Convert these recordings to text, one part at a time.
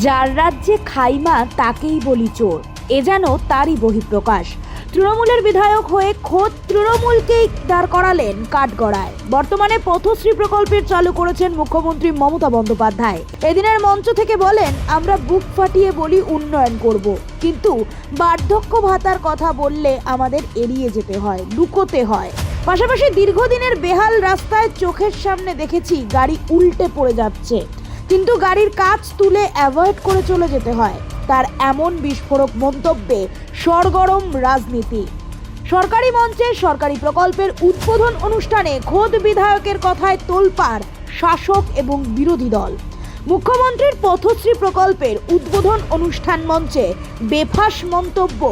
যার রাজ্যে খাইমা তাকেই বলি চোর, এ যেন তারই বহিঃপ্রকাশ। তৃণমূলের বিধায়ক হয়ে খোদ তৃণমূলকেই দাঁড় করালেন কাঠগড়ায়। বর্তমানে পথশ্রী প্রকল্পের চালু করেছেন মুখ্যমন্ত্রী মমতা বন্দ্যোপাধ্যায়। এদিনের মঞ্চ থেকে বলেন, আমরা বুক ফাটিয়ে বলি উন্নয়ন করব, কিন্তু বার্ধক্য ভাতার কথা বললে আমাদের এড়িয়ে যেতে হয়, লুকোতে হয়। পাশাপাশি দীর্ঘদিনের বেহাল রাস্তায় চোখের সামনে দেখেছি গাড়ি উল্টে পড়ে যাচ্ছে, কিন্তু গাড়ির কাঁচ তুলে অ্যাভয়েড করে চলে যেতে হয়। তার এমন বিস্ফোরক মন্তব্যে সরগরম রাজনীতি। সরকারি মঞ্চে সরকারি প্রকল্পের উদ্বোধন অনুষ্ঠানে খোদ বিধায়কের কথায় তোলপাড় শাসক এবং বিরোধী দল। মুখ্যমন্ত্রীর পথশ্রী প্রকল্পের উদ্বোধন অনুষ্ঠান মঞ্চে বেফাঁস মন্তব্য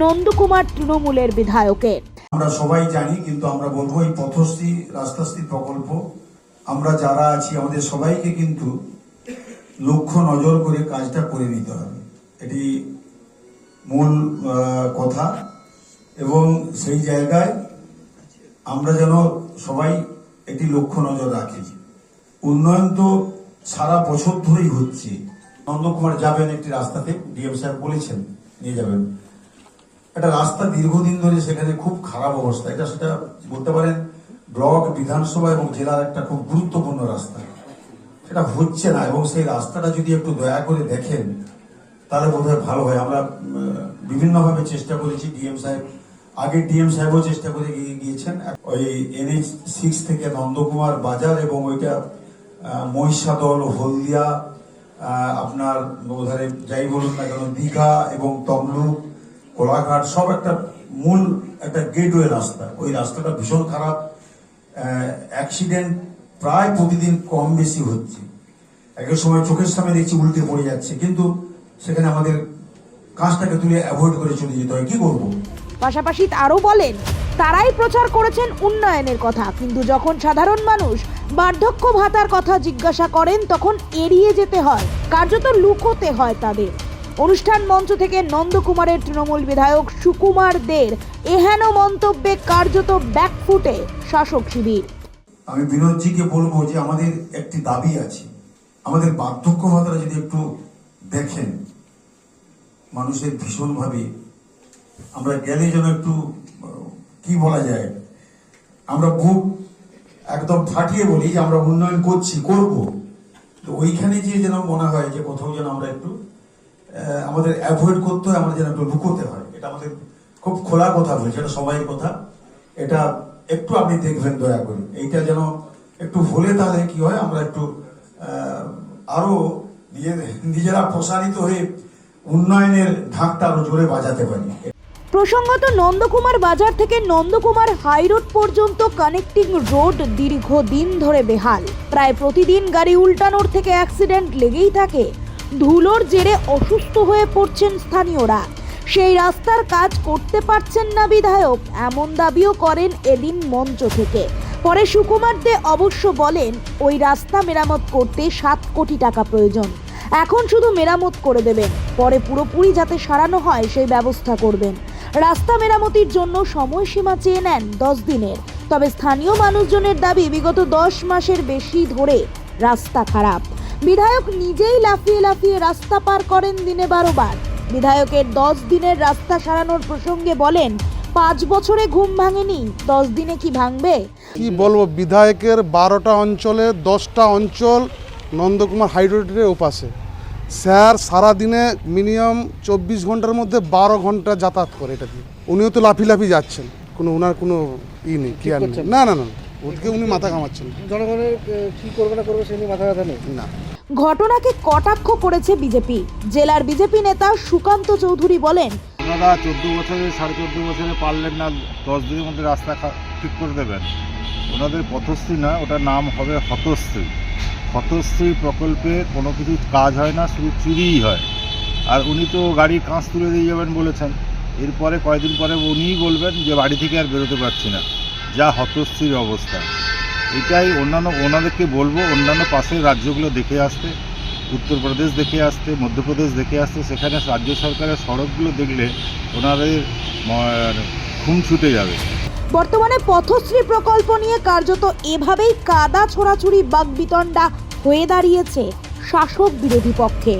নন্দকুমার তৃণমূলের বিধায়কের। আমরা সবাই জানি, কিন্তু আমরা বলবো এই পথশ্রী রাস্তাশ্রী প্রকল্প আমরা যারা আছি আমাদের সবাইকে কিন্তু লক্ষ্য নজর করে কাজটা করে নিতে হবে, এটি মূল কথা। এবং সেই জায়গায় আমরা যেন সবাই এটি লক্ষ্য নজর রাখি। উন্নয়ন তো সারা বছর ধরেই হচ্ছে। নন্দকুমার যাবেন একটি রাস্তাতে, ডিএম সাহেব বলেছেন নিয়ে যাবেন একটা রাস্তা, দীর্ঘদিন ধরে সেখানে খুব খারাপ অবস্থা। এটা সেটা বলতে পারেন ব্লক, বিধানসভা এবং জেলার একটা খুব গুরুত্বপূর্ণ রাস্তা, সেটা হচ্ছে না। এবং সেই রাস্তাটা যদি একটু দয়া করে দেখেন তাহলে বোধহয় ভালো হয়। আমরা বিভিন্নভাবে চেষ্টা করেছি, ডিএম সাহেব আগে ডিএম সাহেবও চেষ্টা করে গিয়েছেন। ওই NH6 থেকে নন্দকুমার বাজার এবং ওইটা মহিষাদল, হলদিয়া, আপনার ওধারে যাই বলুন না কেন, দীঘা এবং তমলুক, কোলাঘাট সব একটা মূল একটা গেটওয়ে রাস্তা। ওই রাস্তাটা ভীষণ খারাপ, অ্যাক্সিডেন্ট প্রায় প্রতিদিন কম বেশি হচ্ছে। এক সময় চোখের সামনে দেখছি উল্টে পড়ে যাচ্ছে, কিন্তু সেখানে আমাদের কাজটাকে তুলে অ্যাভয়েড করে চলে যেতে হয়। কি করব? পাশাপাশি আরও বলেন, তারাই প্রচার করেছেন উন্নয়নের কথা, কিন্তু যখন সাধারণ মানুষ বার্ধক্য ভাতার কথা জিজ্ঞাসা করেন তখন এড়িয়ে যেতে হয়, কার্যত লুকোতে হয় তাদের। অনুষ্ঠান মঞ্চ থেকে নন্দকুমারের তৃণমূল বিধায়ক সুকুমার দের এহেন মন্তব্যে কার্যত ব্যাকফুটে শাসক শিবির। আমি বিনোদজিকে বলবো যে আমাদের একটি দাবি আছে, আমাদের বার্ধক্য ভাতাটা যদি একটু দেখেন, মানুষের ভীষণভাবে আমরা গেলে যেন একটু কি বলা যায়, আমরা বুক একদম ফাটিয়ে বলি যে আমরা উন্নয়ন করছি, করব। তো ওইখানে যে যেন মনে হয় যে কোথাও যেন আমরা একটু আমাদের অ্যাভয়েড করতে হয়, আমরা যেন একটু লুকোতে হয়। এটা আমাদের খুব খোলা কথা বলছে, এটা সবাই কথা। এটা একটু আপনি দেখবেন দয়া করে, এইটা যেন একটু হলে তাহলে কি হয়, আমরা একটু আরো নিজেরা প্রসারিত হয়ে উন্নয়নের ঢাকটা আরো জোরে বাজাতে পারি। প্রসঙ্গত, নন্দকুমার বাজার থেকে নন্দকুমার হাইরোড পর্যন্ত কানেক্টিং রোড দীর্ঘদিন ধরে বেহাল। প্রায় প্রতিদিন গাড়ি উল্টানোর থেকে অ্যাক্সিডেন্ট লেগেই থাকে। ধুলোর জেরে অসুস্থ হয়ে পড়ছেন স্থানীয়রা। সেই রাস্তার কাজ করতে পারছেন না বিধায়ক, এমন দাবিও করেন এদিন মঞ্চ থেকে। পরে সুকুমার দে অবশ্য বলেন, ওই রাস্তা মেরামত করতে 7 কোটি টাকা প্রয়োজন। এখন শুধু মেরামত করে দেবেন, পরে পুরোপুরি যাতে সারানো হয় সেই ব্যবস্থা করবেন। রাস্তা মেরামতির জন্য সময়সীমা চেয়ে নেন 10 দিনের। তবে স্থানীয় মানুষজনের দাবি, বিগত 10 মাসের বেশি ধরে রাস্তা খারাপ। বিধায়ক নিজেই লাফিয়ে লাফিয়ে রাস্তা পার করেন দিনে 12 বার। বিধায়কের 10 দিনের রাস্তা সারানোর প্রসঙ্গে বলেন, 5 বছরে ঘুম ভাঙেনি, 10 দিনে কি ভাঙবে? কি বলবো, বিধায়কের 12টা অঞ্চলে 10টা অঞ্চল নন্দকুমার হাইরোডের ওপাশে। স্যার সারাদিনে মিনিমাম 24 ঘন্টার মধ্যে 12 ঘন্টা যাতায়াত করে এটা দিয়ে। উনিও তো লাফি যাচ্ছেন, ওনার কোনো নেই, কি আর নেই। না না না, ওদিকে উনি মাথা ঘামাচ্ছেন। জনগণের কি করবে না করবে সেই নিয়ে মাথা ব্যথা নেই না। ঘটনাকে কটাক্ষ করেছে বিজেপি। জেলার বিজেপি নেতা সুকান্ত চৌধুরী বলেন, আপনারা 14 বছরে 14.5 বছরে পারলেন না 10 দিনের মধ্যে রাস্তা ঠিক করে দেবেন। ওনাদের পথশ্রী না, ওটার নাম হবে হতশ্রী। হতশ্রী প্রকল্পে কোনো কিছু কাজ হয় না, শুধু চুরিই হয়। আর উনি তো গাড়ির কাঁচ তুলে দিয়ে যাবেন বলেছেন। এরপরে কয়েকদিন পরে উনিই বলবেন যে বাড়ি থেকে আর বেরোতে পারছি না, যা হতশ্রীর অবস্থা। এটাই ওনাদেরকে বলবো, অন্যান্য পাশের রাজ্যগুলো দেখে আসতে, উত্তরপ্রদেশ দেখে আসতে, মধ্যপ্রদেশ দেখে আসতে। সেখানে রাজ্য সরকারের সড়কগুলো দেখলে ওনাদের ঘুম ছুটে যাবে। বর্তমানে পথশ্রী প্রকল্প নিয়ে কার্যত এভাবেই কাদা ছোড়াছুড়ি বাকবিতণ্ডা হয়ে দাঁড়িয়েছে শাসক বিরোধী পক্ষে।